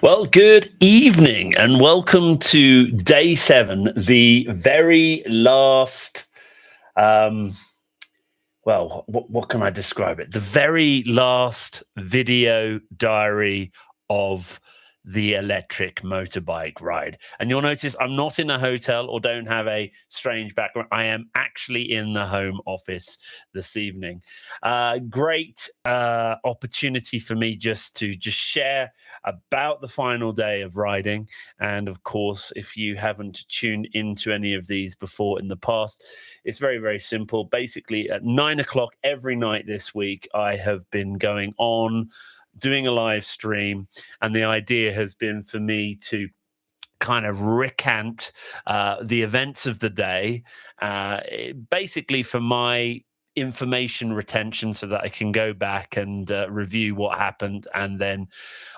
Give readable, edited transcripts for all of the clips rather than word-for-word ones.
Well, good evening and welcome to day 7, the very last. Um, what can I describe it? The very last video diary of the electric motorbike ride. And you'll notice I'm not in a hotel or don't have a strange background. I am actually in the home office this evening. Great opportunity for me just to share about the final day of riding. And of course, if you haven't tuned into any of these before in the past, it's very, very simple. Basically, at 9 o'clock every night this week, I have been going on doing a live stream. And the idea has been for me to kind of recant the events of the day, basically for my information retention so that I can go back and review what happened and then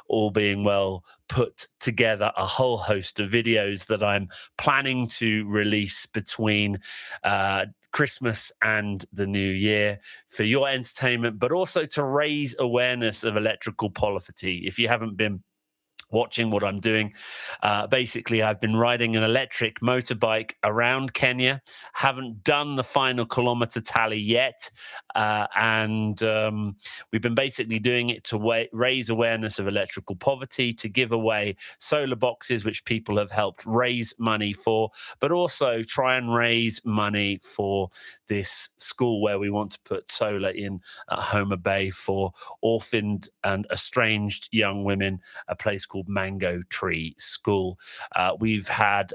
all being well put together a whole host of videos that I'm planning to release between Christmas and the new year for your entertainment, but also to raise awareness of electrical polyphy. If you haven't been watching what I'm doing. Basically, I've been riding an electric motorbike around Kenya. Haven't done the final kilometer tally yet. And we've been basically doing it to raise awareness of electrical poverty, to give away solar boxes, which people have helped raise money for, but also try and raise money for this school where we want to put solar in at Homer Bay for orphaned and estranged young women, a place called Mango Tree School. We've had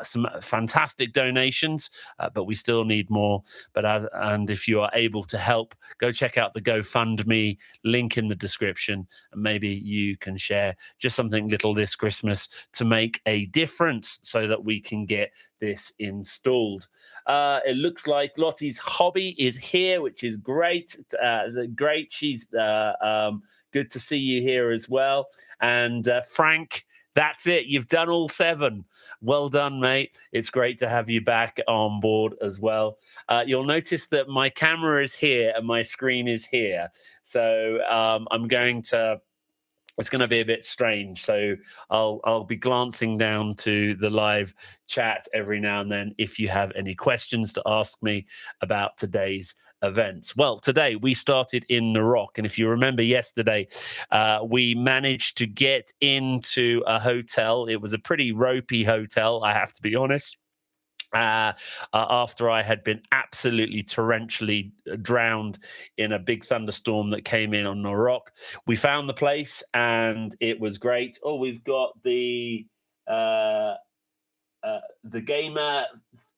some fantastic donations, but we still need more. And if you are able to help, go check out the GoFundMe link in the description, and maybe you can share just something little this Christmas to make a difference so that we can get this installed. It looks like Lottie's hobby is here, which is great. Great. She's good to see you here as well. And Frank, that's it. You've done all 7. Well done, mate. It's great to have you back on board as well. You'll notice that my camera is here and my screen is here. So it's going to be a bit strange. So I'll be glancing down to the live chat every now and then if you have any questions to ask me about today's events. Well, today we started in Narok, and if you remember yesterday, we managed to get into a hotel. It was a pretty ropey hotel, I have to be honest. After I had been absolutely torrentially drowned in a big thunderstorm that came in on Narok. We found the place and it was great. Oh, we've got the gamer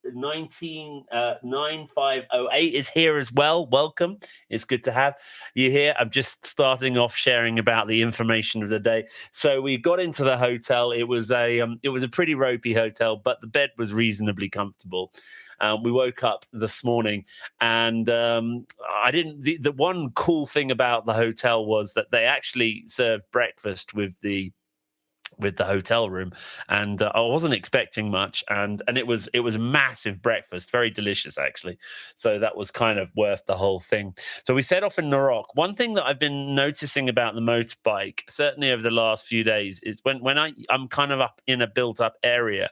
9508 is here as well. Welcome. It's good to have you here. I'm just starting off sharing about the information of the day. So we got into the hotel. It was a pretty ropey hotel, but the bed was reasonably comfortable. We woke up this morning, and I didn't. The one cool thing about the hotel was that they actually served breakfast with the hotel room, and I wasn't expecting much, and it was massive breakfast, very delicious actually. So that was kind of worth the whole thing. So we set off in Narok. One thing that I've been noticing about the motorbike, certainly over the last few days, is when I'm kind of up in a built-up area,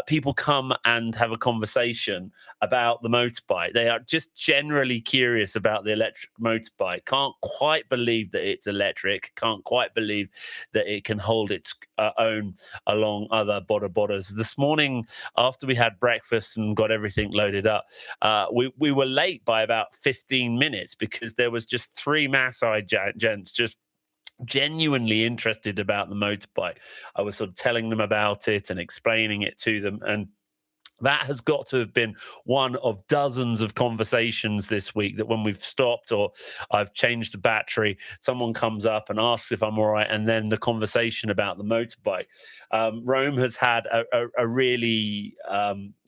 people come and have a conversation about the motorbike. They are just generally curious about the electric motorbike. Can't quite believe that it's electric. Can't quite believe that it can hold its own along other bodas. This morning, after we had breakfast and got everything loaded up, we were late by about 15 minutes because there was just 3 Maasai gents just genuinely interested about the motorbike. I was sort of telling them about it and explaining it to them, and that has got to have been one of dozens of conversations this week that when we've stopped or I've changed the battery, someone comes up and asks if I'm all right, and then the conversation about the motorbike. Rome has had a really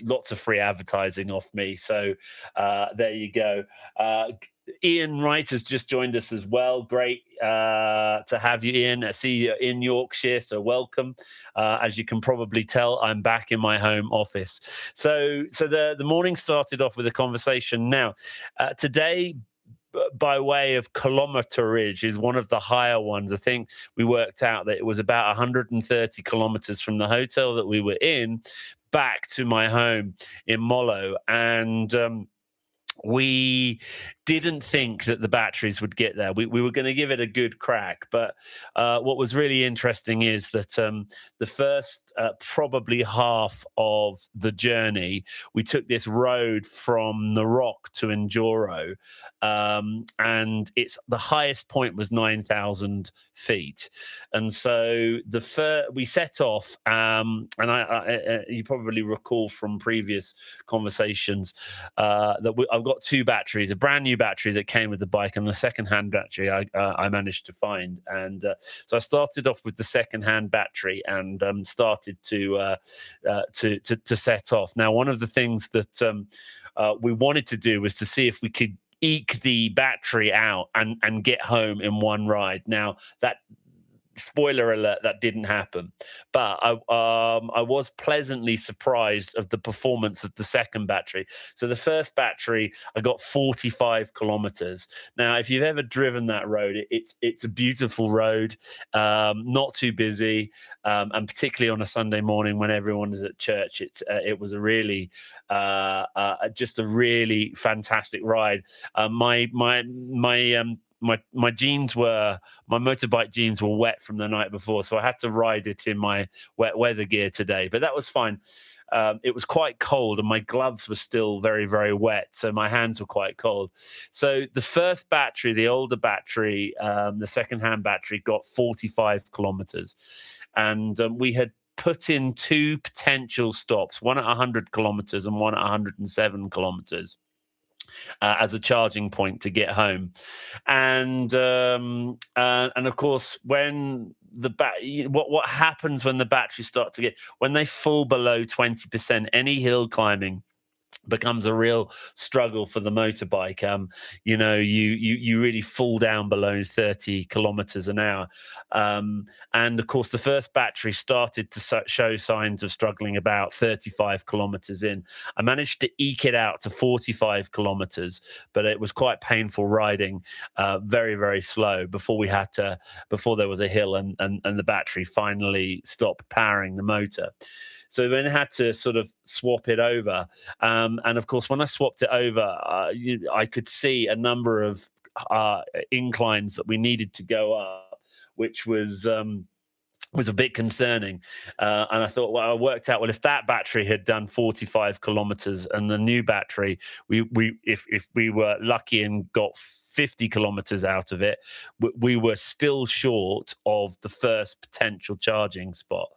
lots of free advertising off me. So there you go. Ian Wright has just joined us as well. Great to have you, Ian. I see you in Yorkshire, so welcome. As you can probably tell, I'm back in my home office. So the morning started off with a conversation. Now, today, by way of kilometerage, is one of the higher ones. I think we worked out that it was about 130 kilometers from the hotel that we were in back to my home in Molo. And we didn't think that the batteries would get there. We were going to give it a good crack. But what was really interesting is that the first probably half of the journey, we took this road from Narok to Njoro, and the highest point was 9,000 feet. And so we set off, and you probably recall from previous conversations that I've got two batteries, a brand new battery that came with the bike and a second-hand battery I managed to find. And so I started off with the second-hand battery and started to set off. Now, one of the things that we wanted to do was to see if we could eke the battery out and get home in one ride. Now, that, spoiler alert, that didn't happen, but I was pleasantly surprised of the performance of the second battery. So the first battery, I got 45 kilometers. Now, if you've ever driven that road, it's a beautiful road, not too busy, and particularly on a Sunday morning when everyone is at church, it was a really just a really fantastic ride. My motorbike jeans were wet from the night before, so I had to ride it in my wet weather gear today, but that was fine. It was quite cold and my gloves were still very, very wet, so my hands were quite cold. So the first battery, the older battery, the second-hand battery, got 45 kilometers, and we had put in two potential stops, one at 100 kilometers and one at 107 kilometers. As a charging point to get home, and of course, when what happens when the batteries start to when they fall below 20%, any hill climbing becomes a real struggle for the motorbike. You really fall down below 30 kilometers an hour. And of course, the first battery started to show signs of struggling about 35 kilometers in. I managed to eke it out to 45 kilometers, but it was quite painful riding, very, very slow before there was a hill and the battery finally stopped powering the motor. So then I had to sort of swap it over. And of course, when I swapped it over, I could see a number of inclines that we needed to go up, which was a bit concerning. And I thought, well, I worked out, well, if that battery had done 45 kilometers and the new battery, if we were lucky and got 50 kilometers out of it, we were still short of the first potential charging spot.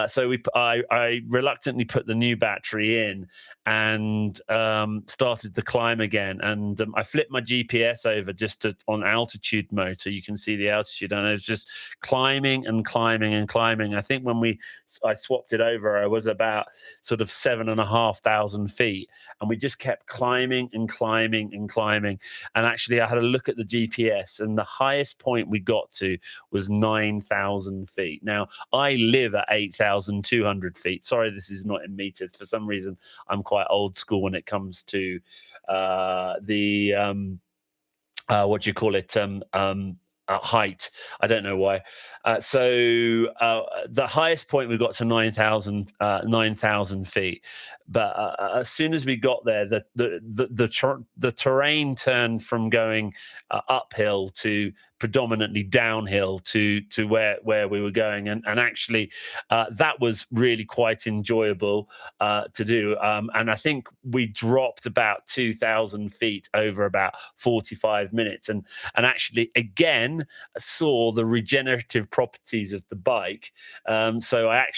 So I reluctantly put the new battery in and started the climb again. And I flipped my GPS over just on altitude mode, so you can see the altitude. And I was just climbing and climbing and climbing. I think when I swapped it over, I was about sort of 7,500 feet, and we just kept climbing and climbing and climbing. And actually, I had a look at the GPS, and the highest point we got to was 9,000 feet. Now, I live at 8,200 feet. Sorry, this is not in meters. For some reason, I'm quite old school when it comes to what do you call it? Height. I don't know why. So the highest point we got to 9,000 feet. But as soon as we got there, the terrain turned from going uphill to predominantly downhill to where we were going, and actually that was really quite enjoyable to do. And I think we dropped about 2,000 feet over about 45 minutes, and actually again saw the regenerative properties of the bike. So I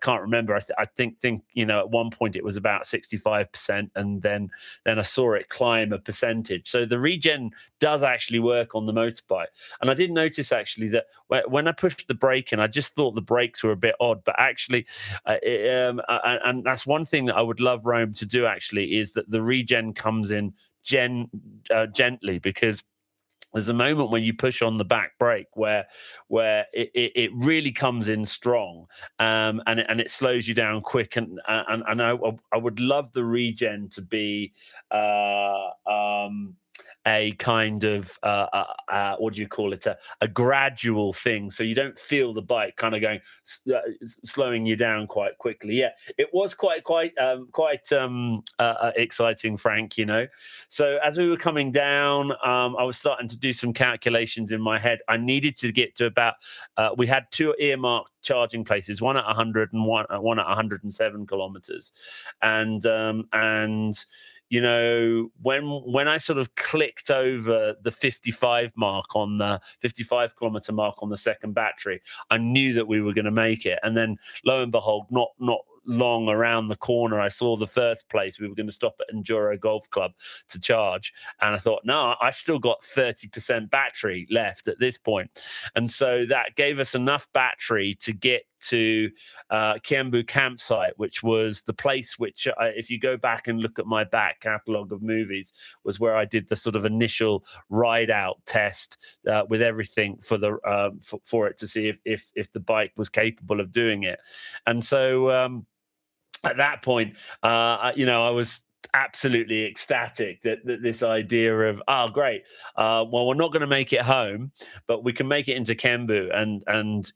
can't remember. I think at one point it was about 65%, and then I saw it climb a percentage. So the regen does actually work on the motorbike. And I did notice actually that when I pushed the brake in, I just thought the brakes were a bit odd, but actually, and that's one thing that I would love Rome to do actually, is that the regen comes in gently, because there's a moment when you push on the back brake where it really comes in strong, and it slows you down quick, and I would love the regen to be a kind of what do you call it, a gradual thing, so you don't feel the bike kind of going slowing you down quite quickly. Yeah, it was quite exciting, Frank. So as we were coming down, I was starting to do some calculations in my head. I needed to get to about we had two earmarked charging places, one at 100 and one at 107 kilometers, and when I sort of clicked over the 55 mark on the 55 kilometer mark on the second battery, I knew that we were going to make it. And then lo and behold, not long around the corner, I saw the first place. We were going to stop at Enduro Golf Club to charge, and I thought, no, I still got 30% battery left at this point. And so that gave us enough battery to get to Kiembu campsite, which was the place which, if you go back and look at my back catalogue of movies, was where I did the sort of initial ride out test with everything for the for it to see if the bike was capable of doing it. And so at that point, I was absolutely ecstatic that this idea of, oh, great, well, we're not going to make it home, but we can make it into Kembu, and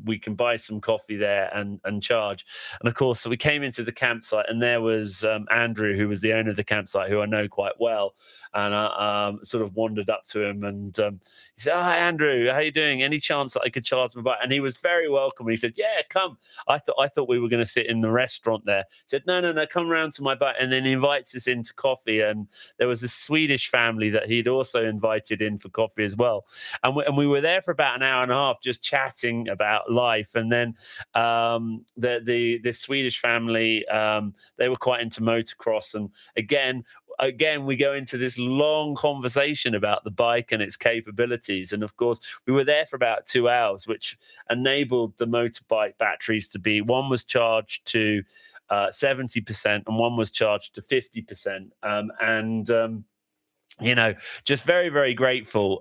we can buy some coffee there and charge. And of course, so we came into the campsite, and there was Andrew, who was the owner of the campsite, who I know quite well. And I sort of wandered up to him, and he said, "Oh, hi, Andrew, how you doing? Any chance that I could charge my bike?" And he was very welcome. He said, "Yeah, come." I thought we were going to sit in the restaurant there. He said, "No, come round to my bike," and then he invites us into coffee. And there was a Swedish family that he'd also invited in for coffee as well. And we were there for about an hour and a half, just chatting about life. And then the Swedish family, they were quite into motocross, and again, we go into this long conversation about the bike and its capabilities. And of course, we were there for about 2 hours, which enabled the motorbike batteries to be, one was charged to 70% and one was charged to 50%. Just very, very grateful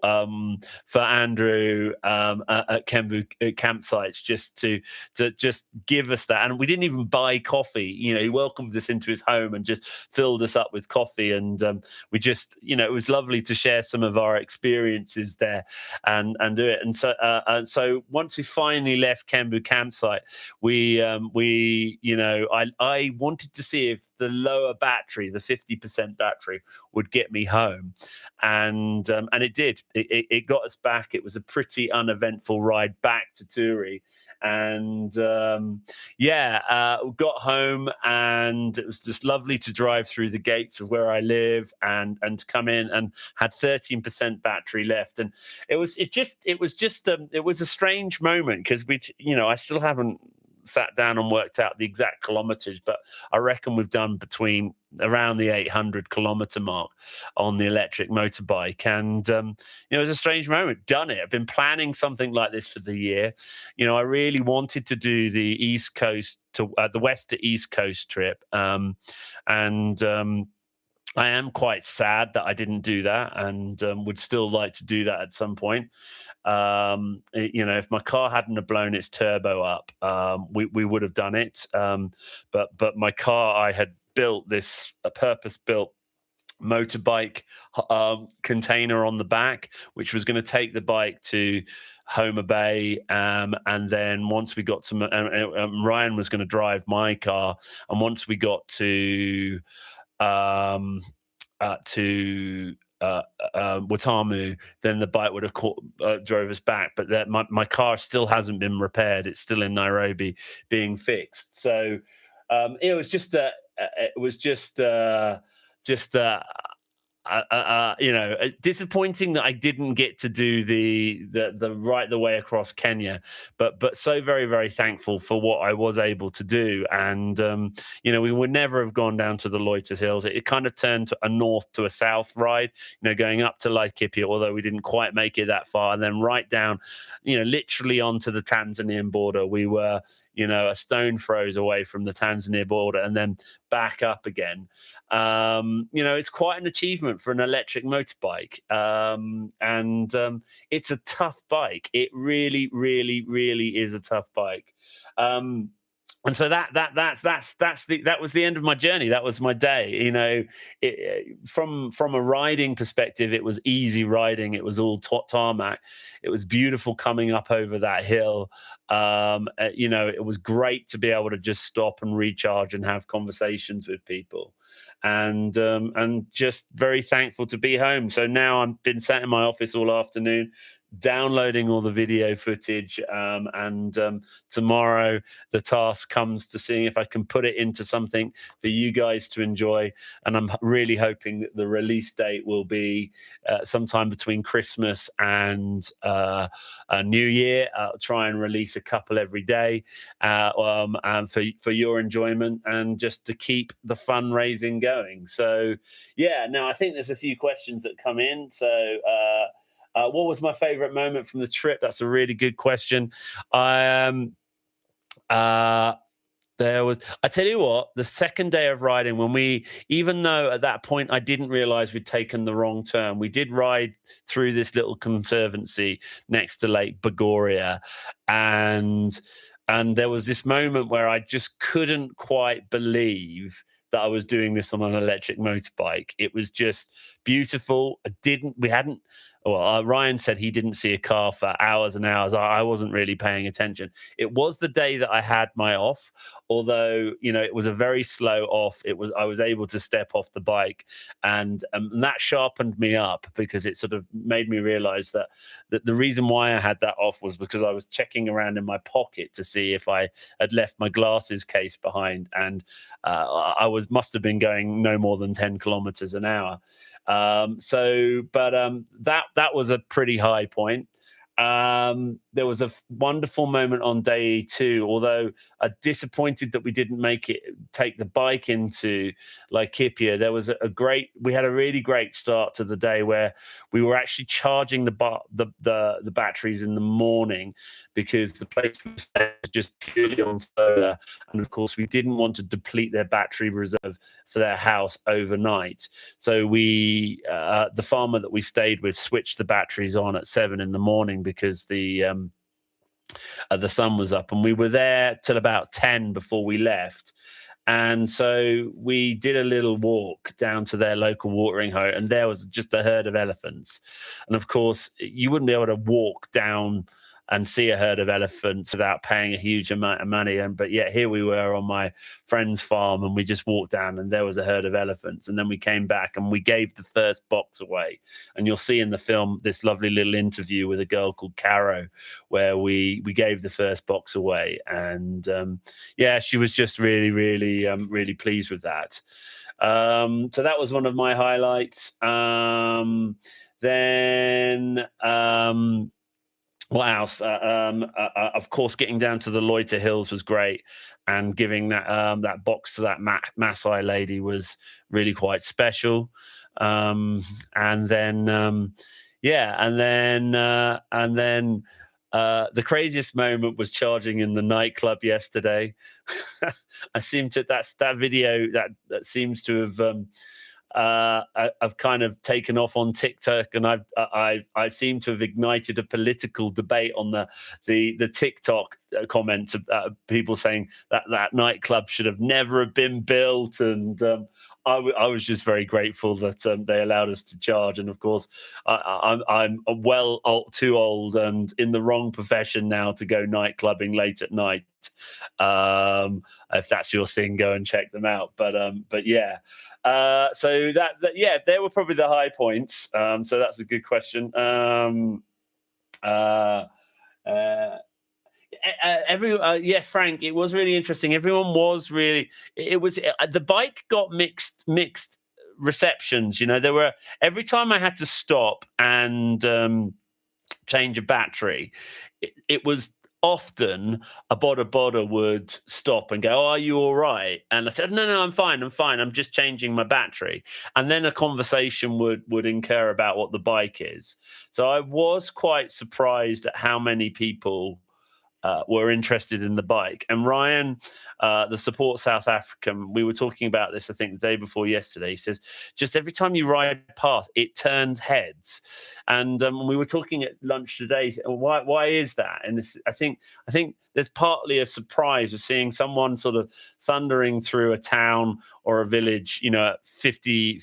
for Andrew at Kembu campsites just to just give us that. And we didn't even buy coffee. He welcomed us into his home and just filled us up with coffee. And we just, it was lovely to share some of our experiences there and do it. And so once we finally left Kembu campsite, I wanted to see if the lower battery, the 50% battery, would get me home. And it did. It got us back. It was a pretty uneventful ride back to Turi. And we got home, and it was just lovely to drive through the gates of where I live and come in, and had 13% battery left. And it was a strange moment, because I still haven't sat down and worked out the exact kilometers, but I reckon we've done between around the 800 kilometer mark on the electric motorbike. And it was a strange moment. Done it. I've been planning something like this for the year. I really wanted to do the East Coast to the West to East Coast trip, and I am quite sad that I didn't do that, and would still like to do that at some point. If my car hadn't have blown its turbo up, we would have done it. But my car, I had built this a purpose-built motorbike container on the back, which was going to take the bike to Homer Bay, and then once we got to Ryan was going to drive my car, and once we got to Watamu, then the bike would have drove us back. But that my car still hasn't been repaired. It's still in Nairobi being fixed. So it was disappointing that I didn't get to do the right the way across Kenya, but so very, very thankful for what I was able to do. And we would never have gone down to the Loiters Hills. It kind of turned to a north to a south ride, going up to Laikipia, although we didn't quite make it that far, and then right down, literally onto the Tanzanian border. We were a stone throws away from the Tanzania border, and then back up again. It's quite an achievement for an electric motorbike. And it's a tough bike. It really, really, really is a tough bike. and so that was the end of my journey. That was my day. You know, from a riding perspective, it was easy riding. It was all tarmac. It was beautiful coming up over that hill. You know, it was great to be able to just stop and recharge and have conversations with people. And just very thankful to be home. So now I've been sat in my office all afternoon, downloading all the video footage, and tomorrow the task comes to seeing if I can put it into something for you guys to enjoy. And I'm really hoping that the release date will be sometime between Christmas and New Year. I'll try and release a couple every day, and for your enjoyment and just to keep the fundraising going. So yeah, now I think there's a few questions that come in. So what was my favorite moment from the trip? That's a really good question. There was, I tell you what, the second day of riding, even though at that point I didn't realize we'd taken the wrong turn, we did ride through this little conservancy next to Lake Bogoria. And there was this moment where I just couldn't quite believe that I was doing this on an electric motorbike. It was just beautiful. Ryan said he didn't see a car for hours and hours. I wasn't really paying attention. It was the day that I had my off, although, you know, it was a very slow off. I was able to step off the bike, and that sharpened me up, because it sort of made me realize that the reason why I had that off was because I was checking around in my pocket to see if I had left my glasses case behind, and must have been going no more than 10 kilometers an hour. That was a pretty high point. There was a wonderful moment on day 2, although I'm disappointed that we didn't take the bike into Laikipia. We had a really great start to the day where we were actually charging the batteries in the morning, because the place was just purely on solar. And of course, we didn't want to deplete their battery reserve for their house overnight. So the farmer that we stayed with switched the batteries on at 7 in the morning, because the sun was up, and we were there till about 10 before we left. And so we did a little walk down to their local watering hole, and there was just a herd of elephants. And of course, you wouldn't be able to walk down and see a herd of elephants without paying a huge amount of money. But yet here we were on my friend's farm, and we just walked down and there was a herd of elephants. And then we came back and we gave the first box away. And you'll see in the film this lovely little interview with a girl called Caro, where we gave the first box away. And yeah, she was just really, really, really pleased with that. So that was one of my highlights. What else? Of course, getting down to the Loiter Hills was great, and giving that box to that Maasai lady was really quite special. The craziest moment was charging in the nightclub yesterday. That's that video that seems to have. I've kind of taken off on TikTok, and I seem to have ignited a political debate on the TikTok comments of people saying that nightclub should have never have been built, and I was just very grateful that they allowed us to charge. And of course, I'm too old and in the wrong profession now to go nightclubbing late at night. If that's your thing, go and check them out. But yeah. So yeah, they were probably the high points. So that's a good question. Frank, it was really interesting. Everyone was really. The bike got mixed receptions. You know, every time I had to stop and change a battery, it was often a boda would stop and go, "Oh, are you all right?" And I said, no, I'm fine. I'm just changing my battery. And then a conversation would incur about what the bike is. So I was quite surprised at how many people were interested in the bike. And Ryan, the support South African, we were talking about this, I think, the day before yesterday. He says, just every time you ride past, it turns heads. And we were talking at lunch today. Why is that? And I think there's partly a surprise of seeing someone sort of thundering through a town or a village, at 40,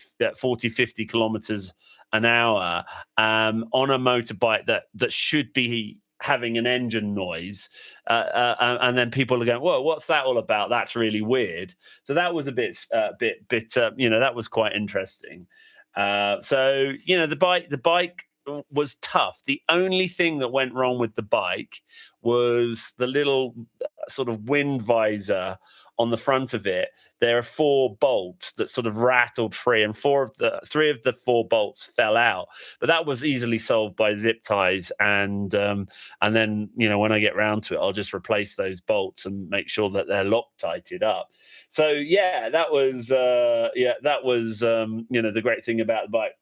50 kilometers an hour on a motorbike that should be having an engine noise, and then people are going, "Whoa, what's that all about? That's really weird." So that was a that was quite interesting. So the bike was tough. The only thing that went wrong with the bike was the little sort of wind visor on the front of it. There are 4 bolts that sort of rattled free, and 3 of the 4 bolts fell out. But that was easily solved by zip ties, and then when I get round to it, I'll just replace those bolts and make sure that they're Loctited up. So yeah, that was the great thing about the bike.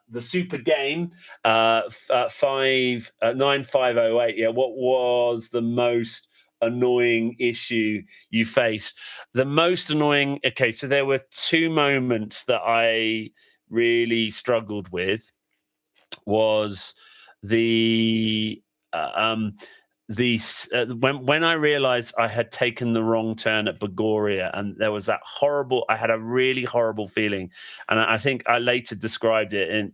The super game 9508. Yeah, what was the most annoying issue you faced? The most annoying. Okay, so there were 2 moments that I really struggled with. Was the when I realized I had taken the wrong turn at Begoria, and there was that horrible. I had a really horrible feeling, and I think I later described it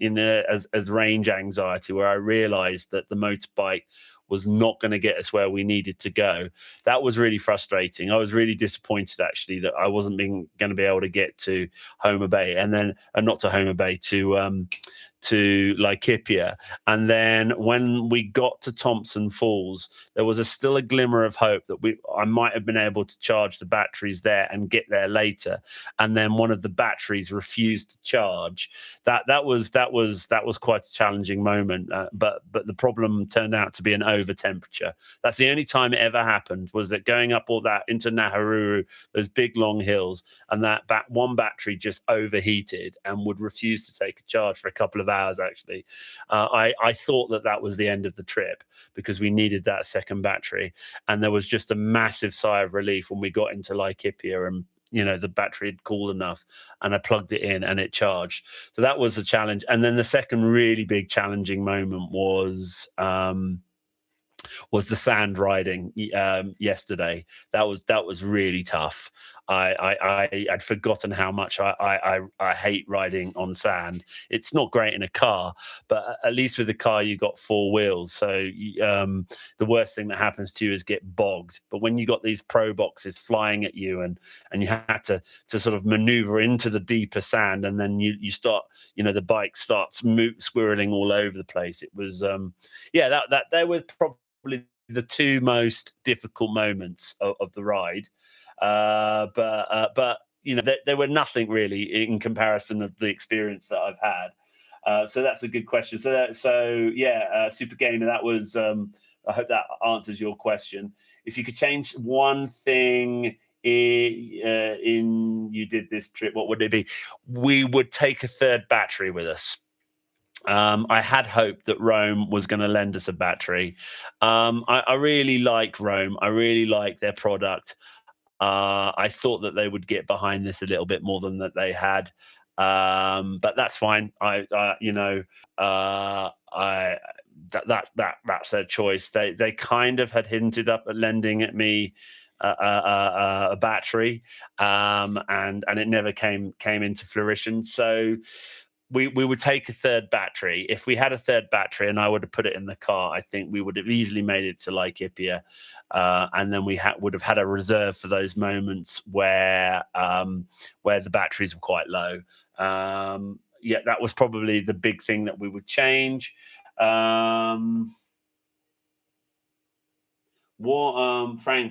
as range anxiety, where I realized that the motorbike was not going to get us where we needed to go. That was really frustrating. I was really disappointed, actually, that I wasn't going to be able to get to Homer Bay, and not to Homer Bay, to Laikipia. And then when we got to Thompson Falls, there was still a glimmer of hope that I might have been able to charge the batteries there and get there later. And then one of the batteries refused to charge. That was quite a challenging moment. But the problem turned out to be an over temperature. That's the only time it ever happened, was that going up all that into Nahururu, those big long hills, and that one battery just overheated and would refuse to take a charge for a couple of hours. Actually, I thought that was the end of the trip, because we needed that second battery, and there was just a massive sigh of relief when we got into Laikipia and the battery had cooled enough, and I plugged it in and it charged. So that was a challenge. And then the second really big challenging moment was the sand riding yesterday. That was really tough. I'd forgotten how much I hate riding on sand. It's not great in a car, but at least with a car you got 4 wheels. So the worst thing that happens to you is get bogged. But when you got these pro boxes flying at you, and you had to sort of maneuver into the deeper sand, and then you start, the bike starts squirreling all over the place. It was that they were probably the 2 most difficult moments of the ride. But they were nothing really in comparison of the experience that I've had. So that's a good question. Super Gamer. That was. I hope that answers your question. If you could change one thing in you did this trip, what would it be? We would take a 3rd battery with us. I had hoped that Rome was going to lend us a battery. I really like Rome. I really like their product. I thought that they would get behind this a little bit more than that they had, but that's fine. That's their choice. They kind of had hinted up at lending at me a battery, and it never came into fruition. So we would take a 3rd battery. If we had a 3rd battery and I would have put it in the car, I think we would have easily made it to Laikipia. And then we would have had a reserve for those moments where the batteries were quite low. That was probably the big thing that we would change. Frank,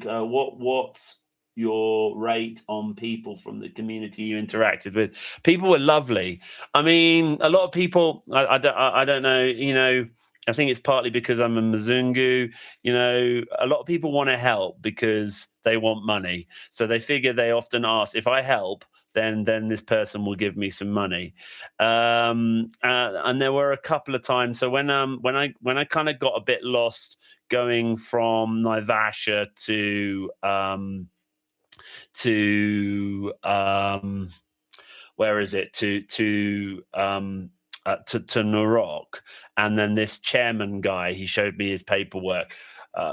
what's your rate on people from the community you interacted with? People were lovely. I mean, a lot of people, I don't know, I think it's partly because I'm a Mzungu. A lot of people want to help because they want money. So they figure, they often ask, if I help, then this person will give me some money. And there were a couple of times. So when I kind of got a bit lost going from Naivasha to where is it to Narok, and then this chairman guy, he showed me his paperwork.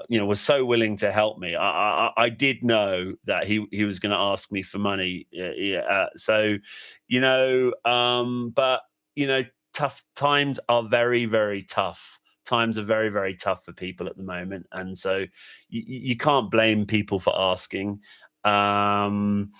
Was so willing to help me. I did know that he was going to ask me for money. So, but tough times are very, very tough. Times are very, very tough for people at the moment, and so you can't blame people for asking. And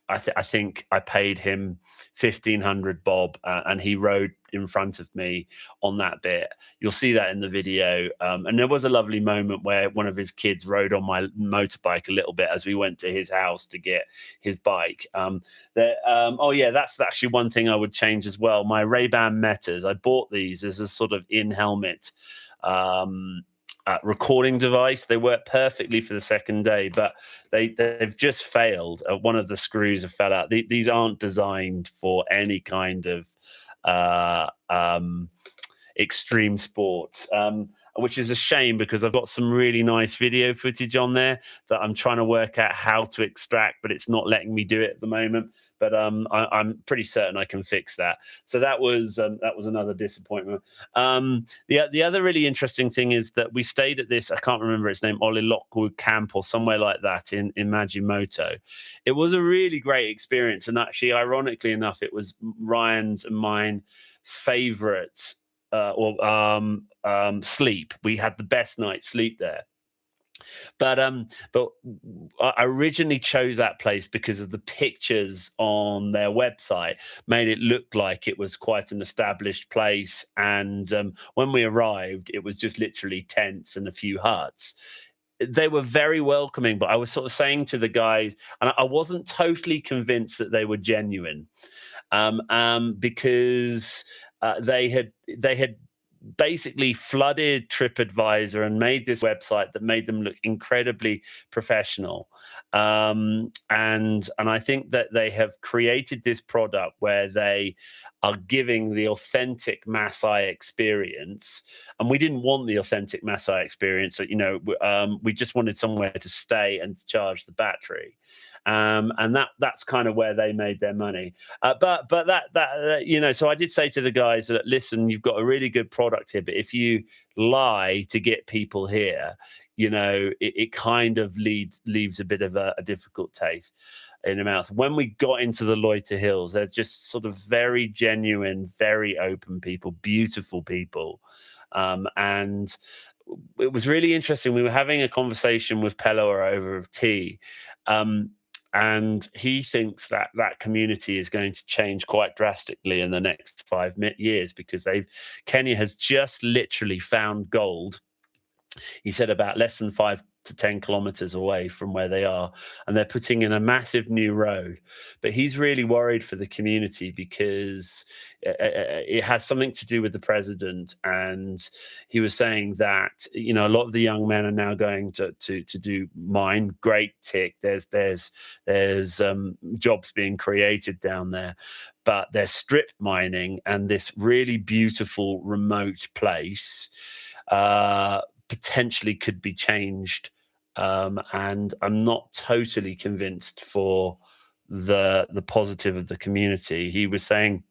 I think I paid him 1,500 bob, and he rode in front of me on that bit. You'll see that in the video. And there was a lovely moment where one of his kids rode on my motorbike a little bit as we went to his house to get his bike. That's actually one thing I would change as well. My Ray-Ban Metas, I bought these as a sort of in-helmet recording device. They work perfectly for the second day, but they've just failed. One of the screws have fell out. These aren't designed for any kind of extreme sports, which is a shame because I've got some really nice video footage on there that I'm trying to work out how to extract, but it's not letting me do it at the moment. But I'm pretty certain I can fix that. So that was another disappointment. The other really interesting thing is that we stayed at this, I can't remember its name, Ollie Lockwood Camp or somewhere like that in Majimoto. It was a really great experience, and actually, ironically enough, it was Ryan's and mine favorite sleep. We had the best night's sleep there. But I originally chose that place because of the pictures on their website made it look like it was quite an established place. And when we arrived, it was just literally tents and a few huts. They were very welcoming, but I was sort of saying to the guys, and I wasn't totally convinced that they were genuine, because they had basically flooded TripAdvisor and made this website that made them look incredibly professional. And I think that they have created this product where they are giving the authentic Maasai experience. And we didn't want the authentic Maasai experience. We just wanted somewhere to stay and to charge the battery. And that's kind of where they made their money. But so I did say to the guys that, listen, you've got a really good product here, but if you lie to get people here, it kind of leaves a bit of a difficult taste in the mouth. When we got into the Loiter Hills, they're just sort of very genuine, very open people, beautiful people. And it was really interesting. We were having a conversation with Pellower over tea. And he thinks that community is going to change quite drastically in the next 5 years because Kenya has just literally found gold. He said about less than 5 to 10 kilometers away from where they are, and they're putting in a massive new road. But he's really worried for the community because it has something to do with the president. And he was saying that a lot of the young men are now going to do mine. Great tick. There's jobs being created down there, but they're strip mining, and this really beautiful remote place potentially could be changed, and I'm not totally convinced for the positive of the community. He was saying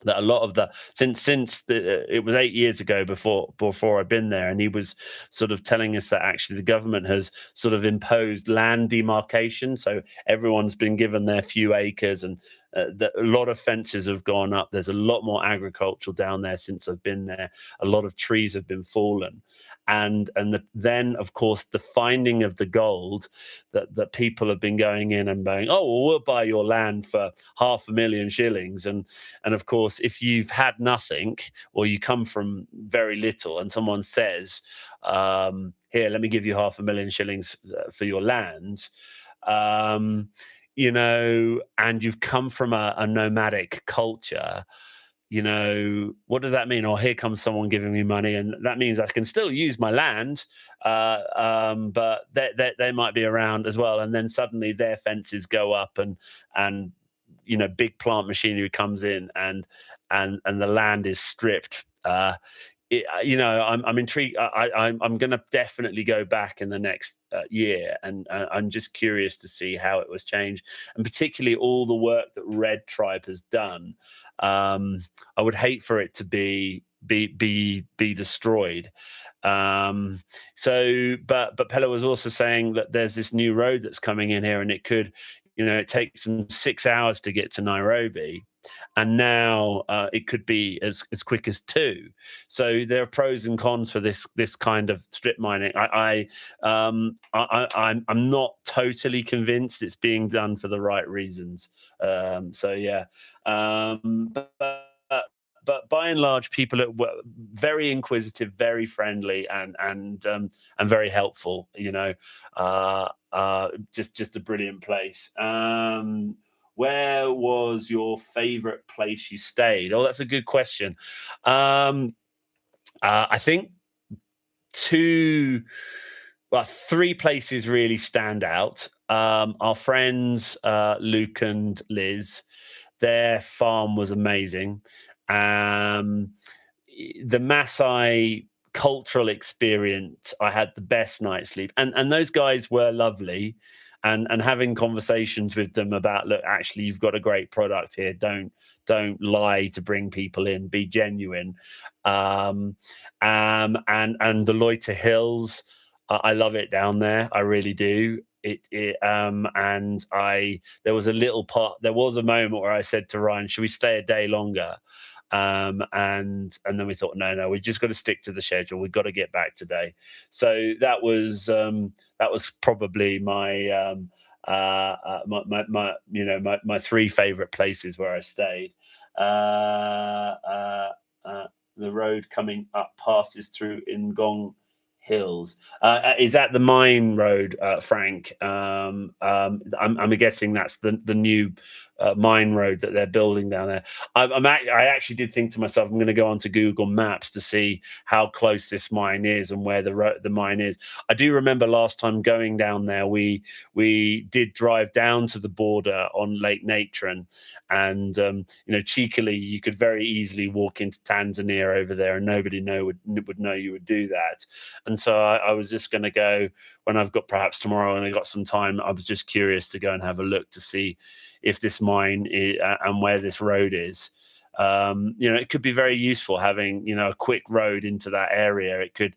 that a lot of it was 8 years ago before I'd been there, and he was sort of telling us that actually the government has sort of imposed land demarcation, so everyone's been given their few acres, and a lot of fences have gone up. There's a lot more agriculture down there since I've been there. A lot of trees have been fallen, and then of course the finding of the gold, that people have been going in and going, oh well, we'll buy your land for 500,000 shillings, and of course if you've had nothing or you come from very little and someone says, here, let me give you 500,000 shillings for your land, and you've come from a nomadic culture, what does that mean? Or here comes someone giving me money, and that means I can still use my land, but they might be around as well. And then suddenly their fences go up, and big plant machinery comes in, and the land is stripped. I'm intrigued. I'm going to definitely go back in the next year, and I'm just curious to see how it was changed, and particularly all the work that Red Tribe has done. I would hate for it to be destroyed. But Pella was also saying that there's this new road that's coming in here, and it could, it takes them 6 hours to get to Nairobi, and now it could be as quick as 2. So there are pros and cons for this kind of strip mining. I'm not totally convinced it's being done for the right reasons. So yeah, but by and large, people are very inquisitive, very friendly, and very helpful. Just a brilliant place. Where was your favorite place you stayed? Oh, that's a good question. I think 3 places really stand out. Our friends Luke and Liz, their farm was amazing. The Maasai cultural experience, I had the best night's sleep, and those guys were lovely. And having conversations with them about, look, actually, you've got a great product here. Don't lie to bring people in. Be genuine. And the Loiter Hills, I love it down there. I really do. There was a moment where I said to Ryan, should we stay a day longer? And then we thought, no, we just got to stick to the schedule. We've got to get back today. So that was probably my my 3 favorite places where I stayed. The road coming up passes through Ngong Hills. Is that the mine road, Frank? I'm guessing that's the new mine road that they're building down there. I actually did think to myself, I'm going to go onto Google Maps to see how close this mine is and where the mine is. I do remember last time going down there, we did drive down to the border on Lake Natron, and cheekily, you could very easily walk into Tanzania over there, and nobody would know you would do that. And so I was just going to go when I've got, perhaps tomorrow, and I got some time. I was just curious to go and have a look to see if this mine is, and where this road is. It could be very useful having a quick road into that area. It could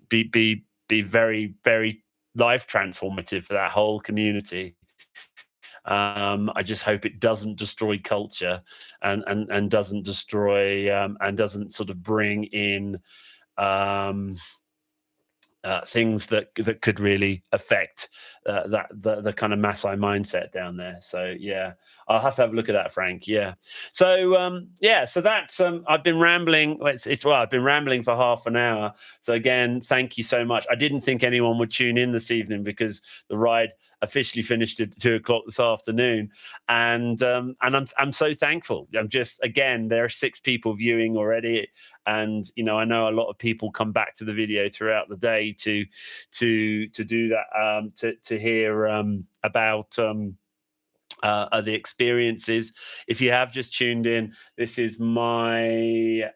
be very, very life transformative for that whole community. I just hope it doesn't destroy culture and doesn't destroy and doesn't sort of bring in things that could really affect the kind of Maasai mindset down there. So yeah, I'll have to have a look at that, Frank. Yeah. So so that's I've been rambling. I've been rambling for half an hour. So again, thank you so much. I didn't think anyone would tune in this evening because the ride officially finished at 2:00 this afternoon, and I'm so thankful. I'm just, again, there are 6 people viewing already, and I know a lot of people come back to the video throughout the day to do that, to hear about the experiences. If you have just tuned in, this is my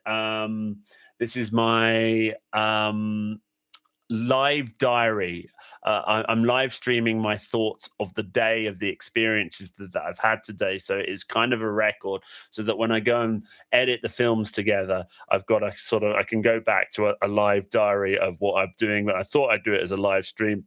live diary. I'm live streaming my thoughts of the day, of the experiences that I've had today. So it's kind of a record, so that when I go and edit the films together, I've got I can go back to a live diary of what I'm doing. But I thought I'd do it as a live stream,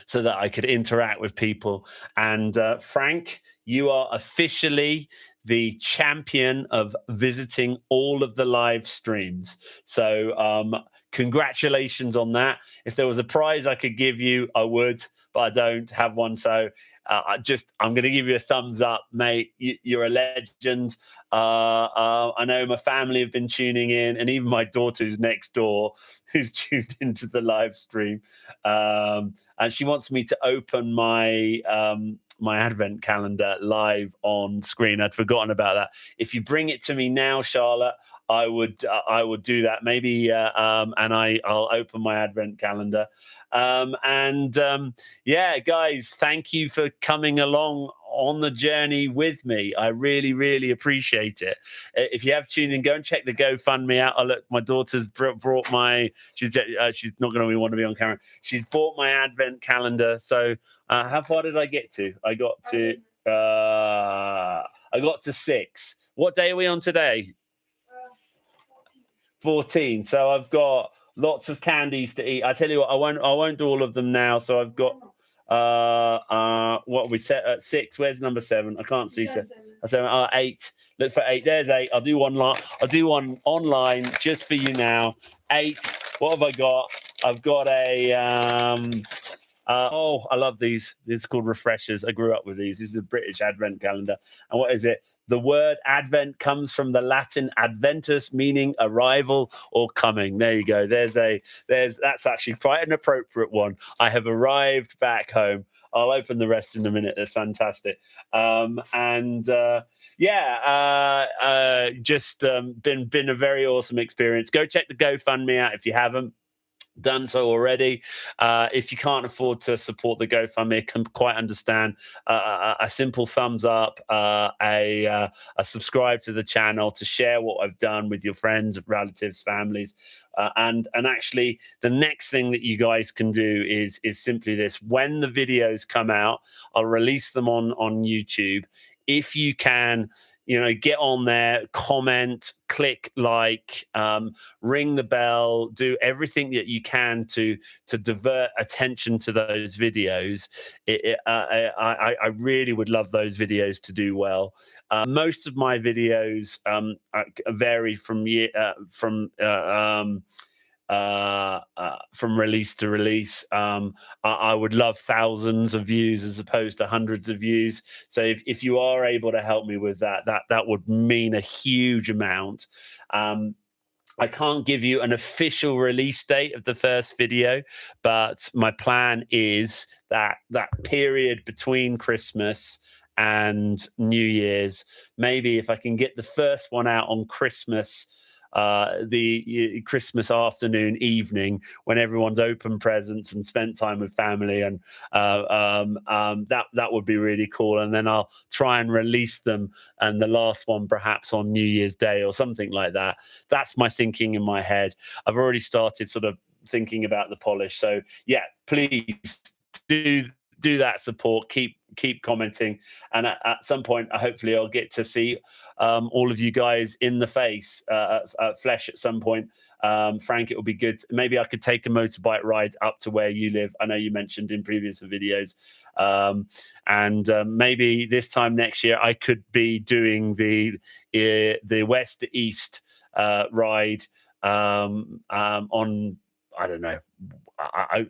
so that I could interact with people. And Frank, you are officially the champion of visiting all of the live streams. So congratulations on that. If there was a prize I could give you, I would, but I don't have one. So I'm going to give you a thumbs up, mate. You're a legend. I know my family have been tuning in, and even my daughter, who's next door, who's tuned into the live stream. And she wants me to open my my advent calendar live on screen. I'd forgotten about that. If you bring it to me now, Charlotte, I would do that maybe, and I'll open my advent calendar. Yeah, guys, thank you for coming along on the journey with me. I really, really appreciate it. If you have tuned in, go and check the GoFundMe out. Oh, look, my daughter's brought my. She's not going to want to be on camera. She's bought my advent calendar. So how far did I get to? I got to 6. What day are we on today? 14. So I've got lots of candies to eat. I tell you what, I won't do all of them now. So I've got what we set at 6. Where's number 7? I can't see. 7. 8. Look for 8. There's 8. I'll do one online just for you now. 8. What have I got? I've got a I love these. These are called refreshers. I grew up with these. This is a British advent calendar. And what is it? The word advent comes from the Latin adventus, meaning arrival or coming. There you go. That's actually quite an appropriate one. I have arrived back home. I'll open the rest in a minute. That's fantastic. Just been a very awesome experience. Go check the GoFundMe out if you haven't done so already. If you can't afford to support the GoFundMe, I can quite understand. A simple thumbs up, a subscribe to the channel, to share what I've done with your friends, relatives, families. And actually, the next thing that you guys can do is simply this. When the videos come out, I'll release them on YouTube. If you can, get on there, comment, click like, ring the bell, do everything that you can to divert attention to those videos. I really would love those videos to do well. Most of my videos vary from release to release. I would love thousands of views as opposed to hundreds of views. So if you are able to help me with that would mean a huge amount. I can't give you an official release date of the first video, but my plan is that period between Christmas and New Year's, maybe if I can get the first one out on Christmas, the Christmas afternoon, evening, when everyone's opened presents and spent time with family, and that would be really cool. And then I'll try and release them, and the last one perhaps on New Year's Day or something like that. That's my thinking in my head. I've already started sort of thinking about the polish. So yeah, please do that support. Keep commenting, and at some point, hopefully, I'll get to see all of you guys in the face, flesh at some point. Frank, it would be good. Maybe I could take a motorbike ride up to where you live. I know you mentioned in previous videos, and maybe this time next year I could be doing the west to east ride on. I don't know.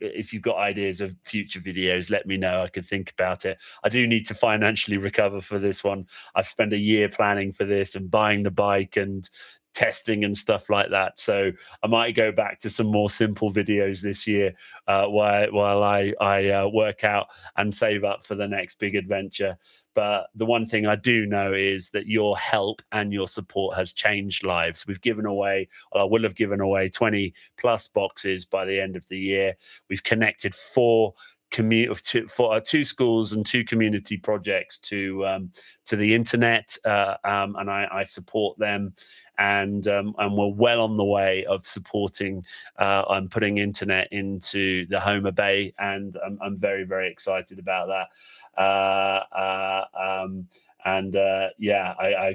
If you've got ideas of future videos, let me know. I could think about it. I do need to financially recover for this one. I've spent a year planning for this and buying the bike and testing and stuff like that. So I might go back to some more simple videos this year while I work out and save up for the next big adventure. But the one thing I do know is that your help and your support has changed lives. We've given away, I will have given away 20 plus boxes by the end of the year. We've connected 4 schools and 2 community projects to the internet, and I support them, and we're well on the way of supporting and putting internet into the Homer Bay, and I'm very, very excited about that. I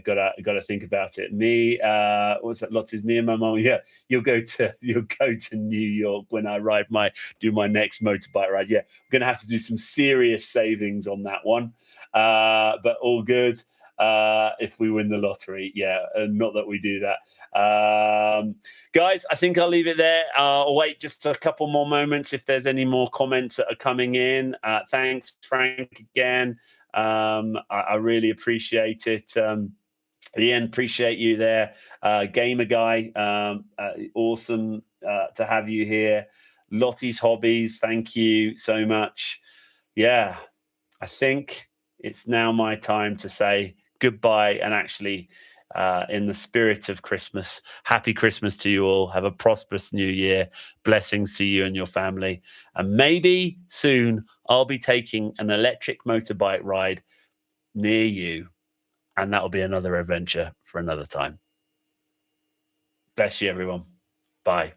gotta think about it. What's that? Lottie's me and my mom. Yeah, you'll go to New York when I do my next motorbike ride. Yeah, I'm gonna have to do some serious savings on that one, but all good. If we win the lottery, yeah, not that we do that. Guys, I think I'll leave it there. I'll wait just a couple more moments if there's any more comments that are coming in. Thanks, Frank, again. I really appreciate it. Ian, appreciate you there. Gamer Guy, awesome to have you here. Lottie's Hobbies, thank you so much. Yeah, I think it's now my time to say goodbye and actually, in the spirit of Christmas, happy Christmas to you all. Have a prosperous new year. Blessings to you and your family. And maybe soon I'll be taking an electric motorbike ride near you. And that'll be another adventure for another time. Bless you, everyone. Bye.